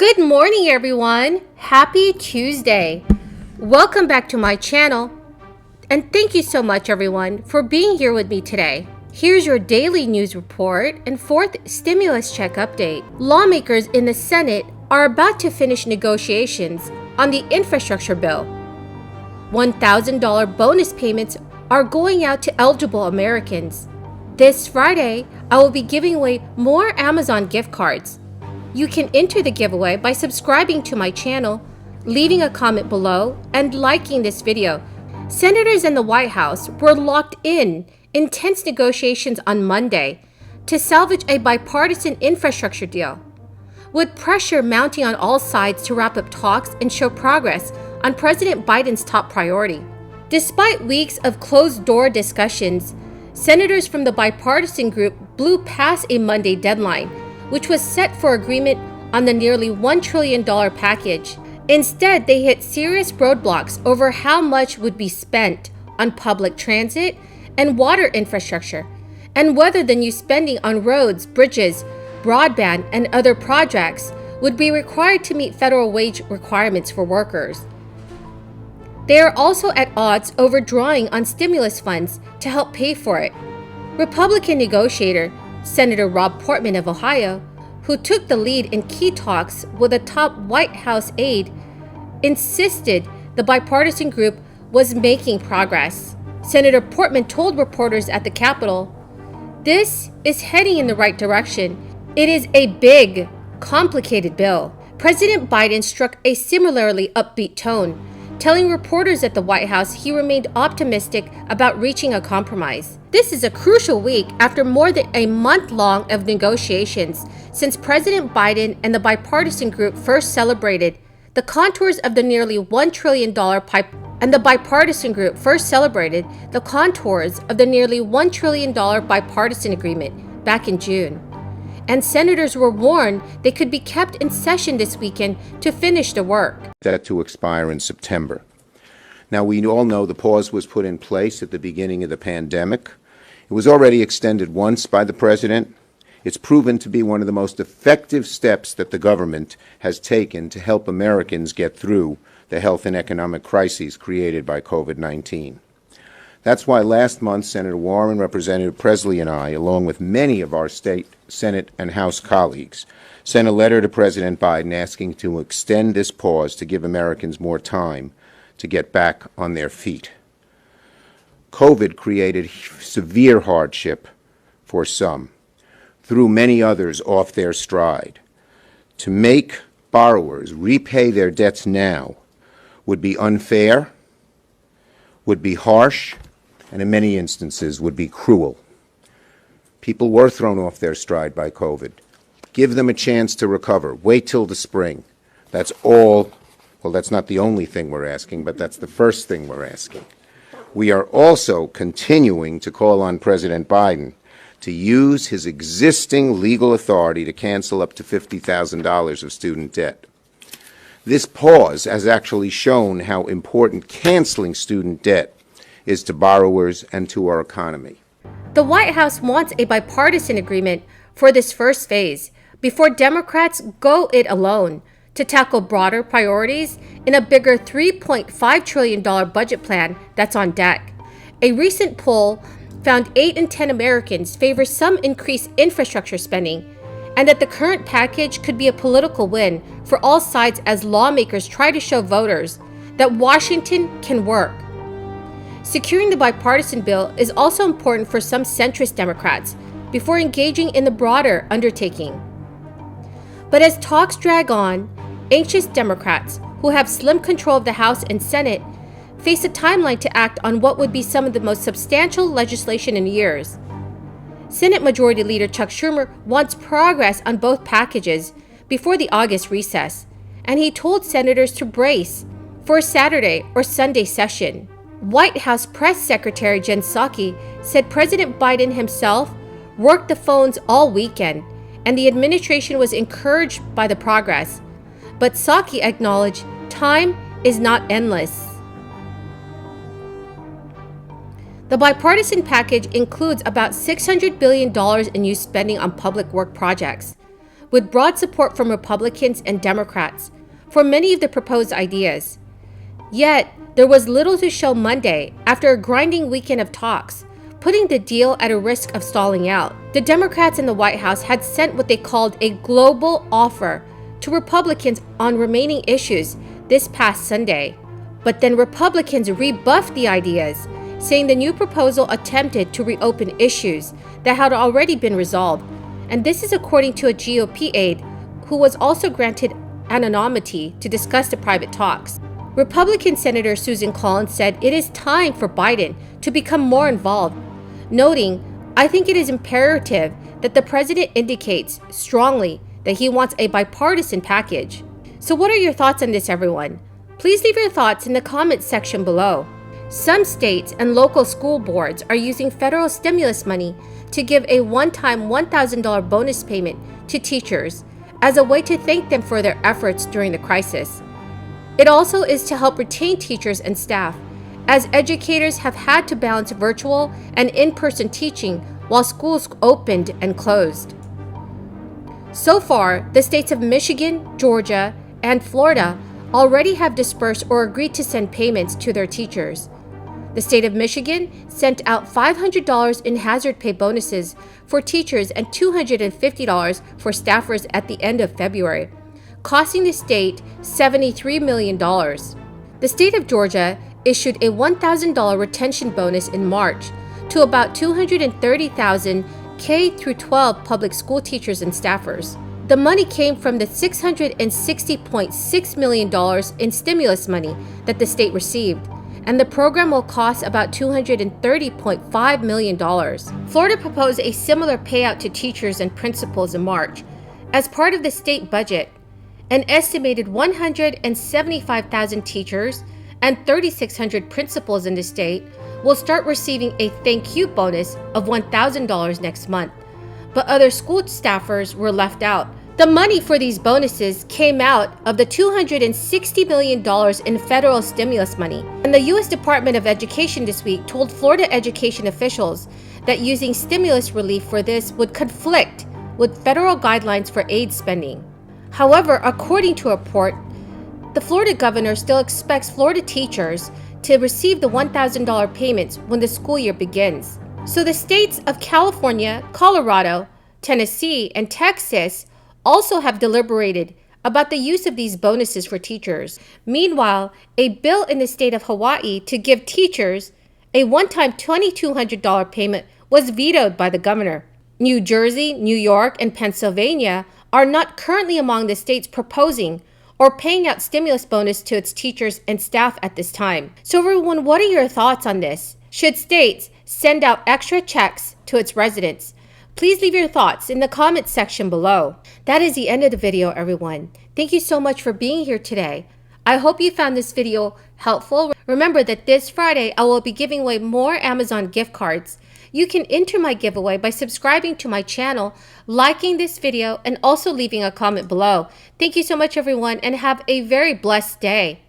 Good morning, everyone. Happy Tuesday. Welcome back to my channel. And thank you so much, everyone, for being here with me today. Here's your daily news report and fourth stimulus check update. Lawmakers in the Senate are about to finish negotiations on the infrastructure bill. $1,000 bonus payments are going out to eligible Americans. This Friday, I will be giving away more Amazon gift cards. You can enter the giveaway by subscribing to my channel, leaving a comment below, and liking this video. Senators in the White House were locked in intense negotiations on Monday to salvage a bipartisan infrastructure deal, with pressure mounting on all sides to wrap up talks and show progress on President Biden's top priority. Despite weeks of closed-door discussions, senators from the bipartisan group blew past a Monday deadline, which was set for agreement on the nearly $1 trillion package. Instead, they hit serious roadblocks over how much would be spent on public transit and water infrastructure, and whether the new spending on roads, bridges, broadband, and other projects would be required to meet federal wage requirements for workers. They are also at odds over drawing on stimulus funds to help pay for it. Republican negotiator Senator Rob Portman of Ohio, who took the lead in key talks with a top White House aide, insisted the bipartisan group was making progress. Senator Portman told reporters at the Capitol, "This is heading in the right direction. It is a big, complicated bill." President Biden struck a similarly upbeat tone, telling reporters at the White House he remained optimistic about reaching a compromise. This is a crucial week after more than a month-long of negotiations since President Biden and the bipartisan group first celebrated the contours of the nearly $1 trillion bipartisan agreement back in June. And senators were warned they could be kept in session this weekend to finish the work. That to expire in September. Now, we all know the pause was put in place at the beginning of the pandemic. It was already extended once by the president. It's proven to be one of the most effective steps that the government has taken to help Americans get through the health and economic crises created by COVID-19. That's why last month, Senator Warren, Representative Presley, and I, along with many of our state, Senate, and House colleagues, sent a letter to President Biden asking to extend this pause to give Americans more time to get back on their feet. COVID created severe hardship for some, threw many others off their stride. To make borrowers repay their debts now would be unfair, would be harsh, and in many instances would be cruel. People were thrown off their stride by COVID. Give them a chance to recover. Wait till the spring. That's all. Well, that's not the only thing we're asking, but that's the first thing we're asking. We are also continuing to call on President Biden to use his existing legal authority to cancel up to $50,000 of student debt. This pause has actually shown how important canceling student debt is to borrowers and to our economy. The White House wants a bipartisan agreement for this first phase before Democrats go it alone to tackle broader priorities in a bigger $3.5 trillion budget plan that's on deck. A recent poll found 8 in 10 Americans favor some increased infrastructure spending, and that the current package could be a political win for all sides as lawmakers try to show voters that Washington can work. Securing the bipartisan bill is also important for some centrist Democrats before engaging in the broader undertaking. But as talks drag on, anxious Democrats who have slim control of the House and Senate face a timeline to act on what would be some of the most substantial legislation in years. Senate Majority Leader Chuck Schumer wants progress on both packages before the August recess, and he told senators to brace for a Saturday or Sunday session. White House Press Secretary Jen Psaki said President Biden himself worked the phones all weekend, and the administration was encouraged by the progress. But Psaki acknowledged time is not endless. The bipartisan package includes about $600 billion in new spending on public work projects, with broad support from Republicans and Democrats for many of the proposed ideas. Yet, there was little to show Monday after a grinding weekend of talks, putting the deal at a risk of stalling out. The Democrats in the White House had sent what they called a global offer to Republicans on remaining issues this past Sunday. But then Republicans rebuffed the ideas, saying the new proposal attempted to reopen issues that had already been resolved. And this is according to a GOP aide who was also granted anonymity to discuss the private talks. Republican Senator Susan Collins said it is time for Biden to become more involved, noting, "I think it is imperative that the president indicates strongly that he wants a bipartisan package." So what are your thoughts on this, everyone? Please leave your thoughts in the comments section below. Some states and local school boards are using federal stimulus money to give a one-time $1,000 bonus payment to teachers as a way to thank them for their efforts during the crisis. It also is to help retain teachers and staff, as educators have had to balance virtual and in-person teaching while schools opened and closed. So far, the states of Michigan, Georgia, and Florida already have dispersed or agreed to send payments to their teachers. The state of Michigan sent out $500 in hazard pay bonuses for teachers and $250 for staffers at the end of February, costing the state $73 million. The state of Georgia issued a $1,000 retention bonus in March to about 230,000 K-12 public school teachers and staffers. The money came from the $660.6 million in stimulus money that the state received, and the program will cost about $230.5 million. Florida proposed a similar payout to teachers and principals in March. As part of the state budget, an estimated 175,000 teachers and 3,600 principals in the state will start receiving a thank you bonus of $1,000 next month, but other school staffers were left out. The money for these bonuses came out of the $260 million in federal stimulus money. And the U.S. Department of Education this week told Florida education officials that using stimulus relief for this would conflict with federal guidelines for aid spending. However, according to a report, the Florida governor still expects Florida teachers to receive the $1,000 payments when the school year begins. So the states of California, Colorado, Tennessee, and Texas also have deliberated about the use of these bonuses for teachers. Meanwhile, a bill in the state of Hawaii to give teachers a one-time $2,200 payment was vetoed by the governor. New Jersey, New York, and Pennsylvania are not currently among the states proposing or paying out stimulus bonus to its teachers and staff at this time. So everyone, what are your thoughts on this? Should states send out extra checks to its residents? Please leave your thoughts in the comments section below. That is the end of the video, everyone. Thank you so much for being here today. I hope you found this video helpful. Remember that this Friday, I will be giving away more Amazon gift cards. You can enter my giveaway by subscribing to my channel, liking this video, and also leaving a comment below. Thank you so much, everyone, and have a very blessed day.